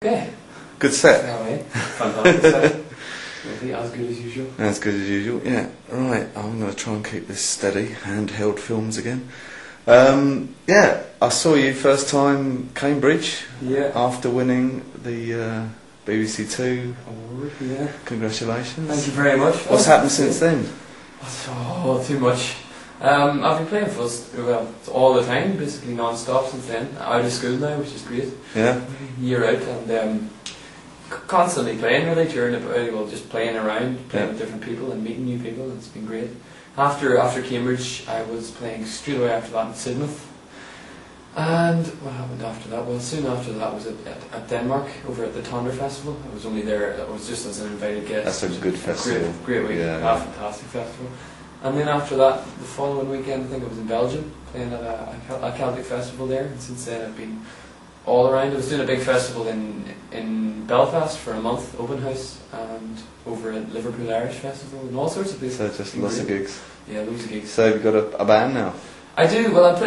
Okay. Good set. Fantastic set. As good as usual. As good as usual, yeah. Right, I'm going to try and keep this steady. Handheld films again. Yeah, I saw you first time Cambridge. Yeah. After winning the BBC Two award. Yeah. Congratulations. Thank you very much. What's happened since then? Oh, too much. I've been playing all the time, basically non-stop since then. Out of school now, which is great. Yeah. Year out, and constantly playing really during just playing around, playing with different people and meeting new people. It's been great. After Cambridge, I was playing straight away after that in Sidmouth. And what happened after that? Well, soon after that I was at Denmark over at the Tonder Festival. I was only there. I was just as an invited guest. That's a good festival. Great week. Yeah. Fantastic festival. And then after that, the following weekend, I think I was in Belgium playing at a Celtic festival there. And since then, I've been all around. I was doing a big festival in Belfast for a month, open house, and over at Liverpool Irish Festival and all sorts of places. So just lots of gigs. Yeah, loads of gigs. So you've got a band now? I do. Well, I'm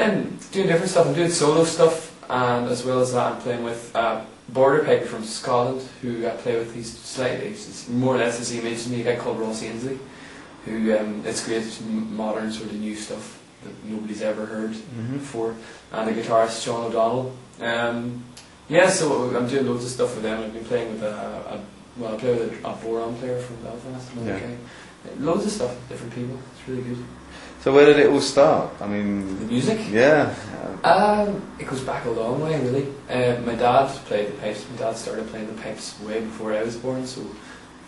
doing different stuff. I'm doing solo stuff, and as well as that, I'm playing with Border Piper from Scotland, who I play with. He's more or less the same age as me. A guy called Ross Ainsley, who it's great, modern sort of new stuff that nobody's ever heard before. And the guitarist Sean O'Donnell. Yeah, so I'm doing loads of stuff with them. I've been playing with I play with a boron player from Belfast. Guy. Loads of stuff, different people. It's really good. So where did it all start? I mean, the music? Yeah. It goes back a long way, really. My dad played the pipes. My dad started playing the pipes way before I was born, so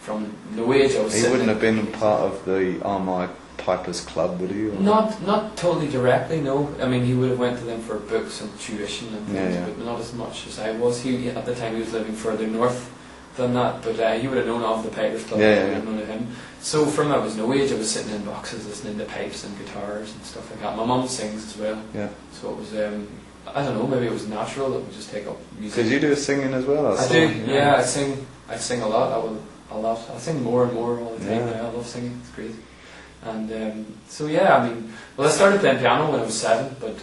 from no age I was. He wouldn't have been part of the Armagh Pipers Club, would he? Or? Not totally directly, no. I mean, he would have went to them for books and tuition and things, but not as much as I was. At the time he was living further north than that, but he would have known of the Pipers Club. I would have known of him. So from I was no age, I was sitting in boxes listening to pipes and guitars and stuff like that. My mum sings as well. Yeah. So it was, I don't know, maybe it was natural that we just take up music. Did you do singing as well? I do, yeah. I sing a lot. I sing more and more all the time now. I love singing, it's great. And so yeah, I mean, well, I started playing piano when I was 7, but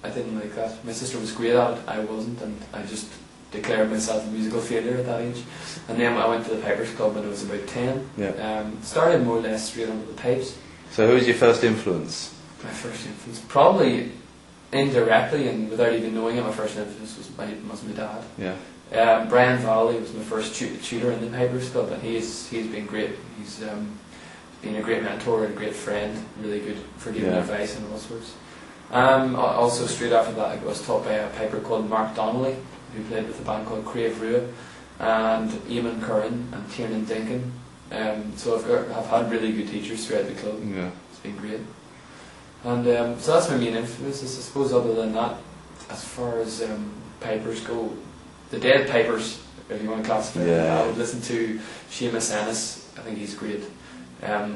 I didn't like that. My sister was great at it, I wasn't, and I just declared myself a musical failure at that age. And then I went to the Pipers Club when I was about 10. Yeah. Started more or less straight onto the pipes. So who was your first influence? My first influence, probably indirectly and without even knowing it, my first influence was my dad. Yeah. Brian Valley was my first tutor in the Pipers Club, and he's been great. He's been a great mentor and a great friend, really good for giving advice and all sorts. Also straight after that I was taught by a piper called Mark Donnelly, who played with a band called Crave Rua, and Eamon Curran and Tiernan Dinkin. So I've had really good teachers throughout the club. Yeah. It's been great. And so that's my main influences. I suppose other than that, as far as pipers go, the dead pipers, if you want to classify them, I would listen to Seamus Ennis, I think he's great.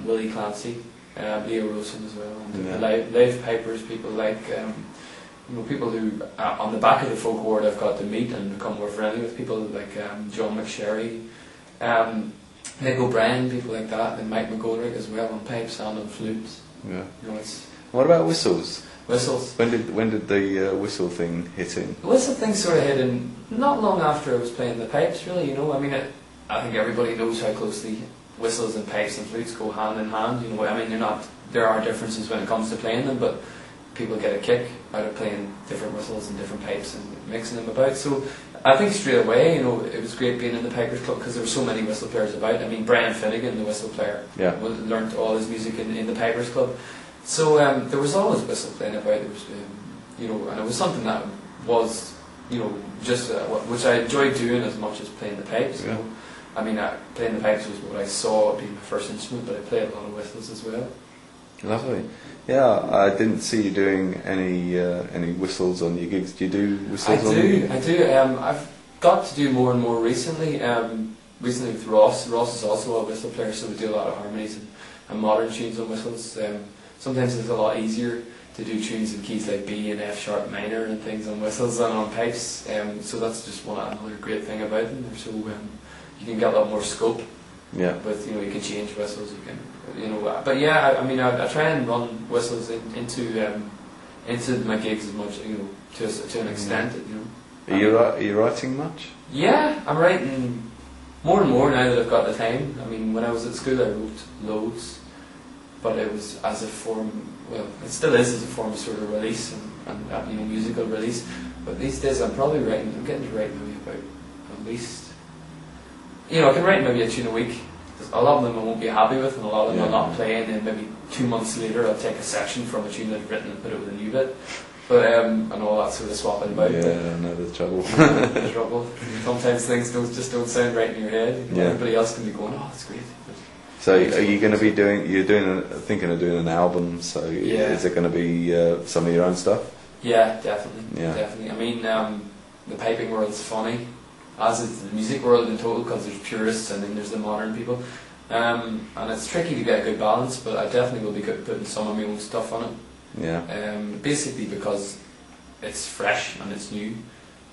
Willie Clancy, Leo Rosen as well, and the live pipers, people like people who on the back of the folk ward I've got to meet and become more friendly with, people like John McSherry, Nick O'Brien, people like that, and Mike McGoldrick as well on pipes and on flutes. Yeah. What about whistles? Whistles. When did the whistle thing hit in? The whistle thing sort of hit in not long after I was playing the pipes, really. I mean, I think everybody knows how closely whistles and pipes and flutes go hand in hand. I mean, there are differences when it comes to playing them, but people get a kick out of playing different whistles and different pipes and mixing them about. So I think straight away, it was great being in the Pipers Club because there were so many whistle players about. I mean, Brian Finnegan, the whistle player, learnt all his music in the Pipers Club. So there was always whistle playing about. There was, and it was something that was, just which I enjoyed doing as much as playing the pipes. Yeah. I mean, playing the pipes was what I saw being my first instrument, but I played a lot of whistles as well. Lovely. Yeah, I didn't see you doing any whistles on your gigs. Do you do whistles on your gigs? I do. I've got to do more and more recently. Recently with Ross. Ross is also a whistle player, so we do a lot of harmonies and modern tunes on whistles. Sometimes it's a lot easier to do tunes in keys like B and F sharp minor and things on whistles than on pipes. So that's just another great thing about them. They're so you can get a lot more scope. Yeah. With you can change whistles. You can but yeah, I mean I try and run whistles into my gigs as much to an extent. Are you writing much? Yeah, I'm writing more and more now that I've got the time. I mean, when I was at school I wrote loads, but it was as a form, well, it still is as a form of sort of release and musical release. But these days I'm getting to write maybe about at least, I can write maybe a tune a week. A lot of them I won't be happy with, and a lot of them I'll not play, and then maybe 2 months later I'll take a section from a tune that I've written and put it with a new bit. But and all that sort of swapping about. Yeah, I know the trouble. The trouble. Sometimes things just don't sound right in your head. Everybody else can be going, oh, that's great. So are you going to be thinking of doing an album? So is it going to be some of your own stuff? Yeah, definitely. Yeah. Definitely. I mean, the piping world's funny, as is the music world in total, because there's purists and then there's the modern people. And it's tricky to get a good balance, but I definitely will be putting some of my own stuff on it. Yeah. Basically because it's fresh and it's new,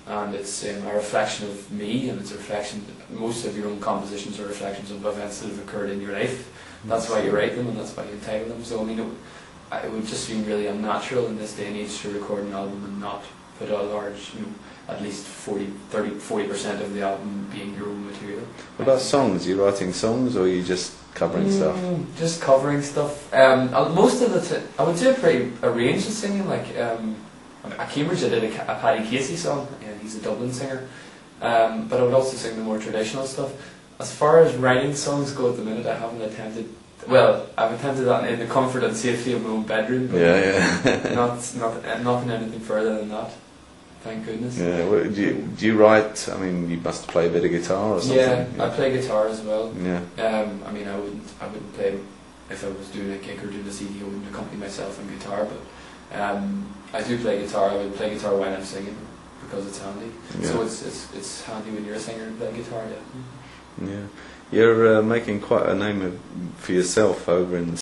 and it's a reflection of me, and it's a reflection. Most of your own compositions are reflections of events that have occurred in your life. That's why you write them, and that's why you entitle them. So I mean, it would just seem really unnatural in this day and age to record an album and not put a large, at least 40% of the album being your own material. What about songs? Are you writing songs, or are you just covering stuff? Just covering stuff. Most of the I would do a pretty range of singing. Like at Cambridge, I did a Paddy Casey song, and he's a Dublin singer. But I would also sing the more traditional stuff. As far as writing songs go at the minute, I haven't attempted. Well, I've attempted that in the comfort and safety of my own bedroom. But nothing anything further than that. Thank goodness. Yeah. Well, do you write? I mean, you must play a bit of guitar or something. Yeah, I play guitar as well. Yeah. I mean, I wouldn't play if I was doing a gig or doing a CD. I wouldn't accompany myself on guitar, but I do play guitar. I would play guitar when I'm singing because it's handy. Yeah. So it's handy when you're a singer and play guitar. Yeah. Yeah. You're making quite a name for yourself over in